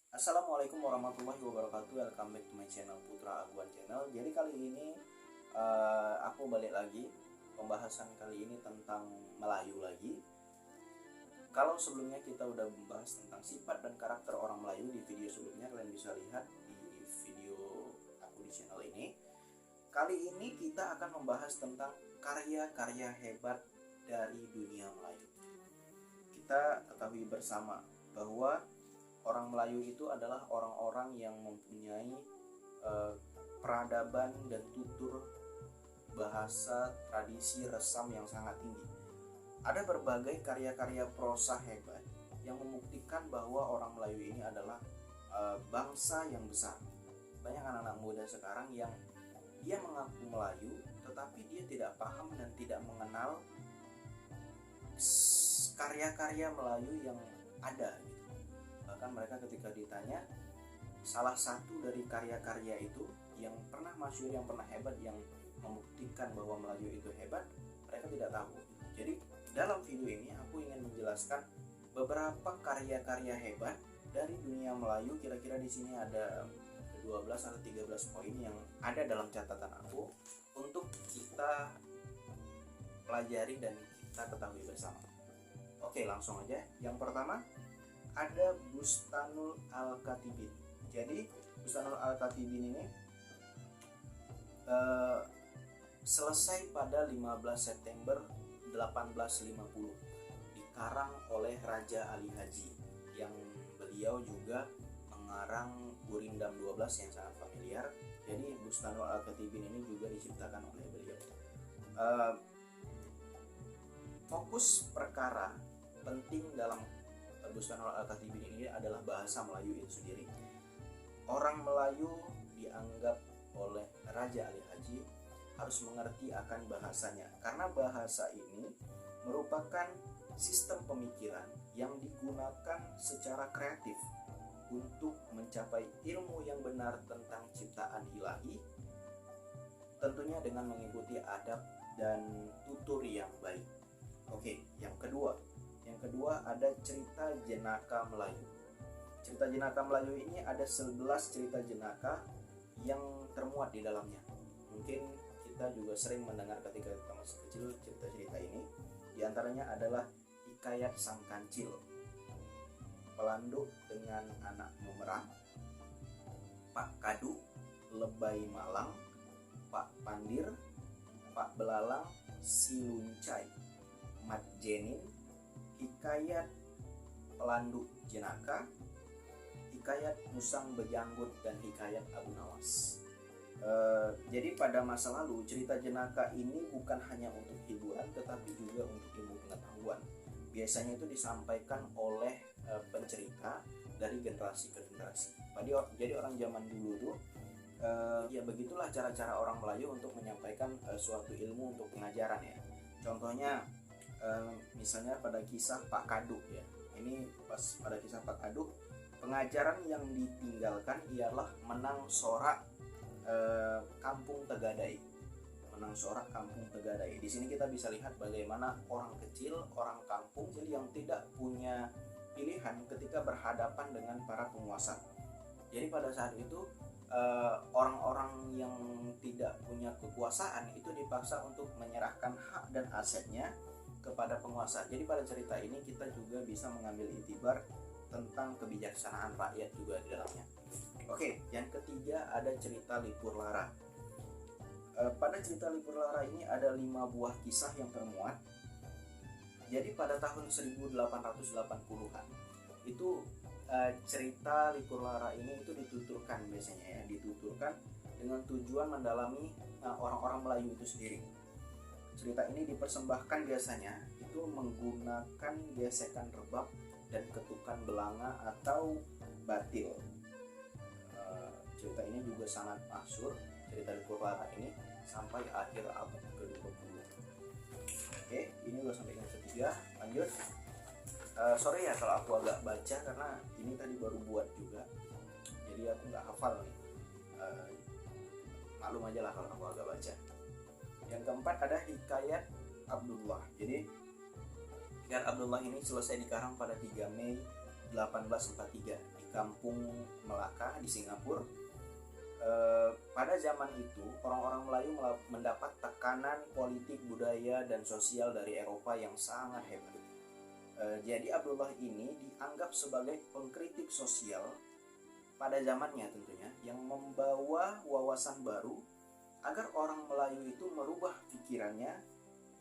Assalamualaikum warahmatullahi wabarakatuh. Welcome back to my channel Putra Aguan Channel. Jadi kali ini aku balik lagi. Pembahasan kali ini tentang Melayu lagi. Kalau sebelumnya kita udah membahas tentang sifat dan karakter orang Melayu di video sebelumnya, kalian bisa lihat di video aku di channel ini. Kali ini kita akan membahas tentang karya-karya hebat dari dunia Melayu. Kita ketahui bersama bahwa orang Melayu itu adalah orang-orang yang mempunyai peradaban dan tutur bahasa tradisi resam yang sangat tinggi. Ada berbagai karya-karya prosa hebat yang membuktikan bahwa orang Melayu ini adalah bangsa yang besar. Banyak anak-anak muda sekarang yang dia mengaku Melayu tetapi dia tidak paham dan tidak mengenal karya-karya Melayu yang ada gitu. Bahkan mereka ketika ditanya salah satu dari karya-karya itu yang pernah masyhur, yang pernah hebat, yang membuktikan bahwa Melayu itu hebat, mereka tidak tahu. Jadi dalam video ini aku ingin menjelaskan beberapa karya-karya hebat dari dunia Melayu. Kira-kira di sini ada 12 atau 13 poin yang ada dalam catatan aku untuk kita pelajari dan kita ketahui bersama. Oke, langsung aja. Yang pertama ada Bustanul Al-Katibin. Jadi Bustanul Al-Katibin ini selesai pada 15 September 1850, dikarang oleh Raja Ali Haji, yang beliau juga mengarang Gurindam 12 yang sangat familiar. Jadi Bustanul Al-Katibin ini juga diciptakan oleh beliau. Fokus perkara penting dalam Bustanul Al-Katibin ini adalah bahasa Melayu itu sendiri. Orang Melayu dianggap oleh Raja Ali Haji harus mengerti akan bahasanya, karena bahasa ini merupakan sistem pemikiran yang digunakan secara kreatif untuk mencapai ilmu yang benar tentang ciptaan ilahi, tentunya dengan mengikuti adab dan tutur yang baik. Oke, yang kedua ada cerita jenaka Melayu. Cerita jenaka Melayu ini ada 11 cerita jenaka yang termuat di dalamnya. Mungkin kita juga sering mendengar ketika kita masih kecil cerita-cerita ini. Di antaranya adalah Hikayat Sang Kancil, Pelanduk dengan Anak Memerah, Pak Kadu, Lebay Malang, Pak Pandir, Pak Belalang, Si Luncai, Mat Jenin, Hikayat Pelanduk Jenaka, Hikayat Musang Bejanggut, dan Hikayat Abu Nawas. Jadi pada masa lalu cerita jenaka ini bukan hanya untuk hiburan tetapi juga untuk ilmu pengetahuan. Biasanya itu disampaikan oleh pencerita dari generasi ke generasi. Jadi orang zaman dulu tuh ya begitulah cara-cara orang Melayu untuk menyampaikan suatu ilmu untuk pengajaran ya. Contohnya misalnya pada kisah Pak Kaduk ya. Ini pas pada kisah Pak Kaduk, pengajaran yang ditinggalkan ialah menang sorak kampung Tegadai. Menang sorak kampung Tegadai. Di sini kita bisa lihat bagaimana orang kecil, orang kampung jadi yang tidak punya pilihan ketika berhadapan dengan para penguasa. Jadi pada saat itu orang-orang yang tidak punya kekuasaan itu dipaksa untuk menyerahkan hak dan asetnya kepada penguasa. Jadi pada cerita ini kita juga bisa mengambil iktibar tentang kebijaksanaan rakyat juga di dalamnya. Oke, yang ketiga ada cerita Lipur Lara. Pada cerita Lipur Lara ini ada 5 buah kisah yang termuat. Jadi pada tahun 1880-an itu cerita Lipur Lara ini itu dituturkan biasanya ya, dituturkan dengan tujuan mendalami orang-orang Melayu itu sendiri. Cerita ini dipersembahkan biasanya itu menggunakan gesekan rebab dan ketukan belanga atau batil. Cerita ini juga sangat masyhur, cerita Lipur Lara ini, sampai akhir abad ke-20. Oke, ini udah sampai yang ketiga. Lanjut. Sorry ya kalau aku agak baca karena ini tadi baru buat juga, jadi aku nggak hafal nih. Maklum aja lah kalau aku agak baca. Yang keempat ada Hikayat Abdullah. Jadi Hikayat Abdullah ini selesai dikarang pada 3 Mei 1843, kampung Melaka di Singapura. Pada zaman itu orang-orang Melayu mendapat tekanan politik, budaya, dan sosial dari Eropa yang sangat hebat. Jadi Abdullah ini dianggap sebagai pengkritik sosial pada zamannya tentunya, yang membawa wawasan baru agar orang Melayu itu merubah pikirannya,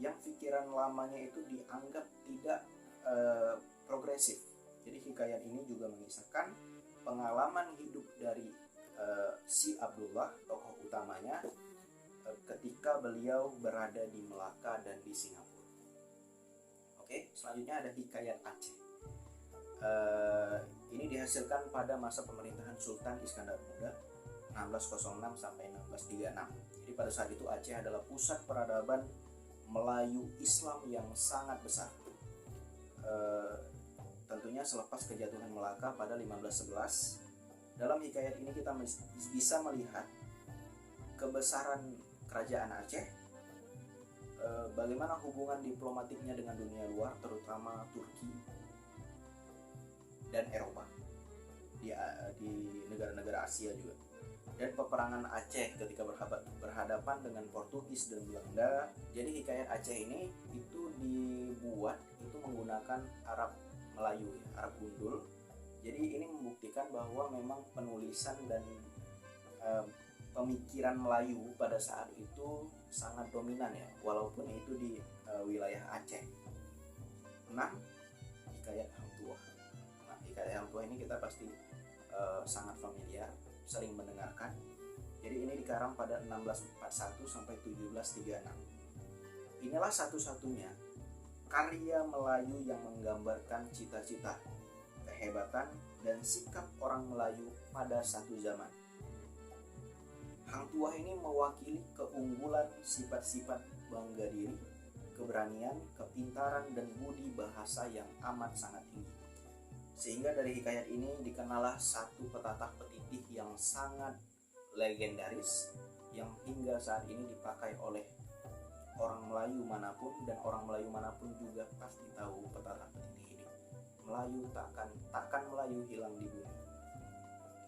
yang pikiran lamanya itu dianggap tidak progresif. Jadi hikayat ini juga mengisahkan pengalaman hidup dari si Abdullah, tokoh utamanya, ketika beliau berada di Melaka dan di Singapura. Oke, selanjutnya ada hikayat Aceh. Ini dihasilkan pada masa pemerintahan Sultan Iskandar Muda 1606 sampai 1636. Jadi pada saat itu Aceh adalah pusat peradaban Melayu Islam yang sangat besar. Tentunya selepas kejatuhan Melaka pada 1511, dalam hikayat ini kita bisa melihat kebesaran kerajaan Aceh, bagaimana hubungan diplomatiknya dengan dunia luar, terutama Turki dan Eropa, di negara-negara Asia juga, dan peperangan Aceh ketika berhadapan dengan Portugis dan Belanda. Jadi hikayat Aceh ini itu dibuat itu menggunakan Arab Melayu, Arab Gundul. Jadi ini membuktikan bahwa memang penulisan dan pemikiran Melayu pada saat itu sangat dominan ya, walaupun itu di wilayah Aceh. 6. Hikayat Hang Tuah. Nah, hikayat Hang Tuah ini kita pasti sangat familiar, sering mendengarkan. Jadi ini dikarang pada 1641 sampai 1736. Inilah satu-satunya karya Melayu yang menggambarkan cita-cita, kehebatan, dan sikap orang Melayu pada satu zaman. Hang Tuah ini mewakili keunggulan sifat-sifat bangga diri, keberanian, kepintaran, dan budi bahasa yang amat sangat tinggi. Sehingga dari hikayat ini dikenallah satu petatah petitih yang sangat legendaris, yang hingga saat ini dipakai oleh orang Melayu manapun, dan orang Melayu manapun juga pasti tahu petatah petitih ini. Melayu takkan Melayu hilang di bumi.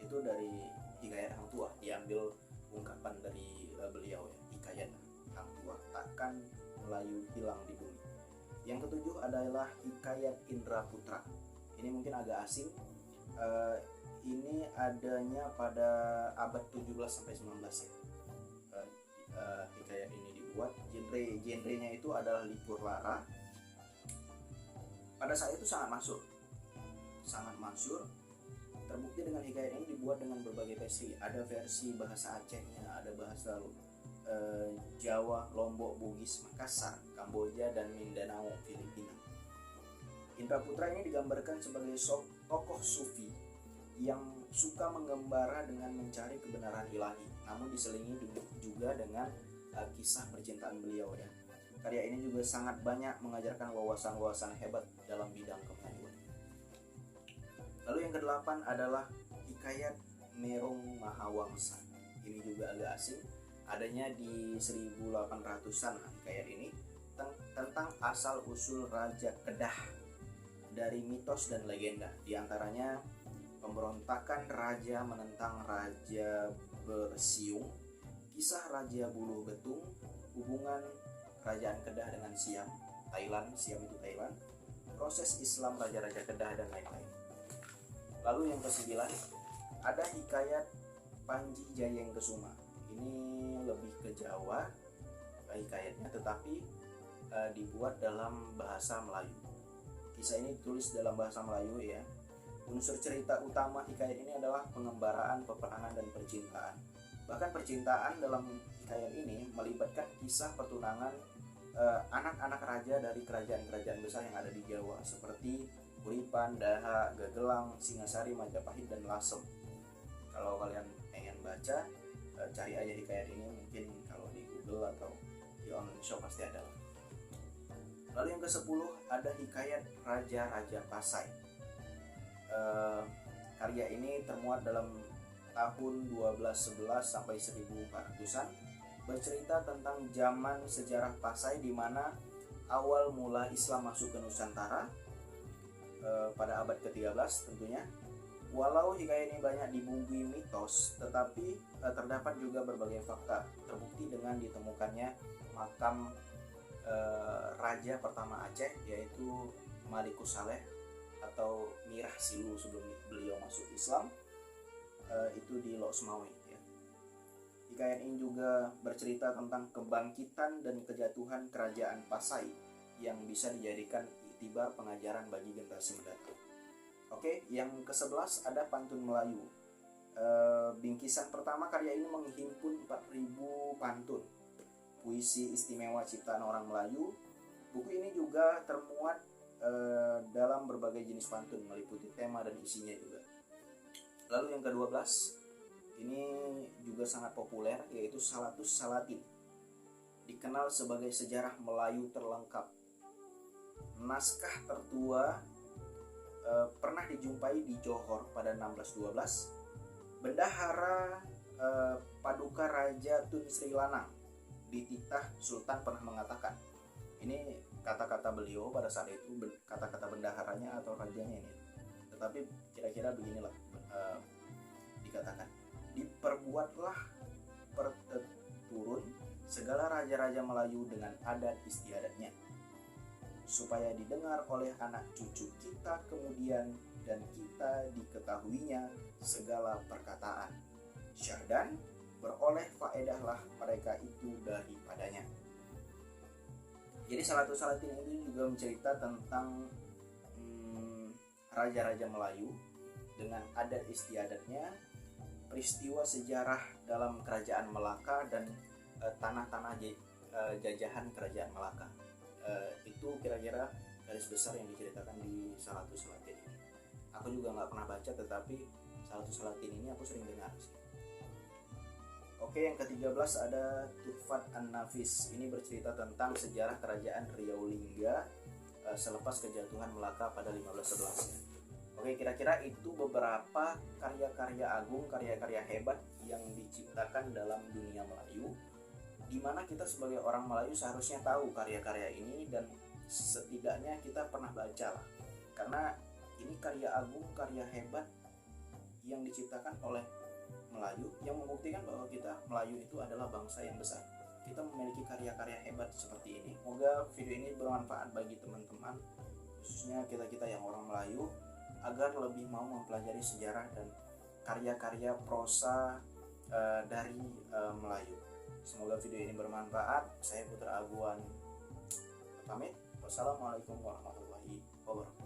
Itu dari hikayat Hang Tuah, diambil ungkapan dari beliau ya, hikayat Hang Tuah, takkan Melayu hilang di bumi. Yang ketujuh adalah hikayat Indra Putra. Ini mungkin agak asing. Ini adanya pada abad 17 sampai 19 ya. Hikayat ini dibuat, genrenya itu adalah Lipur Lara. Pada saat itu sangat masyhur. Terbukti dengan hikayat ini dibuat dengan berbagai versi. Ada versi bahasa Acehnya, ada bahasa Jawa, Lombok, Bugis, Makassar, Kamboja, dan Mindanao, Filipina. Indra Putra ini digambarkan sebagai tokoh sufi yang suka menggembara dengan mencari kebenaran ilahi, namun diselingi juga dengan kisah percintaan beliau ya. Karya ini juga sangat banyak mengajarkan wawasan-wawasan hebat dalam bidang kepelayuan. Lalu yang kedelapan adalah hikayat Merong Mahawangsa. Ini juga agak asing, adanya di 1800-an hikayat ini, tentang asal-usul Raja Kedah dari mitos dan legenda. Di antaranya pemberontakan raja menentang Raja Bersiung, kisah Raja Buluh Betung, hubungan Kerajaan Kedah dengan Siam itu Thailand, proses Islam Raja-Raja Kedah, dan lain-lain. Lalu yang kesembilan ada hikayat Panji Jayeng Kesuma. Ini lebih ke Jawa hikayatnya, tetapi dibuat dalam bahasa Melayu. Kisah ini ditulis dalam bahasa Melayu ya. Unsur cerita utama hikayat ini adalah pengembaraan, peperangan, dan percintaan. Bahkan percintaan dalam hikayat ini melibatkan kisah pertunangan anak-anak raja dari kerajaan-kerajaan besar yang ada di Jawa, seperti Kuripan, Daha, Gegelang, Singasari, Majapahit, dan Lasem. Kalau kalian pengen baca, cari aja hikayat ini, mungkin kalau di Google atau di online shop pasti ada. Lalu yang ke-10 ada hikayat Raja-Raja Pasai. Karya ini termuat dalam tahun 1211 sampai 1400-an, bercerita tentang zaman sejarah Pasai di mana awal mula Islam masuk ke Nusantara pada abad ke-13 tentunya. Walau hikayat ini banyak dibumbui mitos, tetapi terdapat juga berbagai fakta. Terbukti dengan ditemukannya makam raja pertama Aceh, yaitu Malikus Saleh atau Mirah Silu sebelum beliau masuk Islam, itu di Lok Sumawe ya. Hikayat ini juga bercerita tentang kebangkitan dan kejatuhan kerajaan Pasai yang bisa dijadikan iktibar pengajaran bagi generasi mendatang. Oke, yang ke-11 ada Pantun Melayu. Bingkisan pertama karya ini menghimpun 4.000 pantun, puisi istimewa ciptaan orang Melayu. Buku ini juga termuat dalam berbagai jenis pantun, meliputi tema dan isinya juga. Lalu yang ke-12, ini juga sangat populer, yaitu Salatus Salatin. Dikenal sebagai sejarah Melayu terlengkap. Naskah tertua pernah dijumpai di Johor pada 1612. Bendahara Paduka Raja Tun Sri Lanang di titah Sultan pernah mengatakan, ini kata-kata beliau pada saat itu, kata-kata bendaharanya atau rajanya ini, tetapi kira-kira beginilah dikatakan, diperbuatlah perturun segala raja-raja Melayu dengan adat istiadatnya, supaya didengar oleh anak cucu kita kemudian, dan kita diketahuinya segala perkataan. Syahdan beroleh faedahlah mereka itu daripadanya. Jadi Salatus Salatin itu juga mencerita tentang raja-raja Melayu dengan adat istiadatnya, peristiwa sejarah dalam kerajaan Melaka, dan tanah-tanah jajahan kerajaan Melaka. Itu kira-kira garis besar yang diceritakan di Salatus Salatin ini. Aku juga nggak pernah baca, tetapi Salatus Salatin ini aku sering dengar sih. Oke, yang ke-13 ada Tuhfat An-Nafis. Ini bercerita tentang sejarah kerajaan Riau Lingga selepas kejatuhan Melaka pada 1511 ya. Oke, kira-kira itu beberapa karya-karya agung, karya-karya hebat yang diciptakan dalam dunia Melayu, di mana kita sebagai orang Melayu seharusnya tahu karya-karya ini, dan setidaknya kita pernah baca lah, karena ini karya agung, karya hebat yang diciptakan oleh Melayu, yang membuktikan bahwa kita Melayu itu adalah bangsa yang besar. Kita memiliki karya-karya hebat seperti ini. Semoga video ini bermanfaat bagi teman-teman, khususnya kita-kita yang orang Melayu, agar lebih mau mempelajari sejarah dan karya-karya prosa dari Melayu. Semoga video ini bermanfaat. Saya Putra Aguan pamit. Wassalamualaikum warahmatullahi wabarakatuh.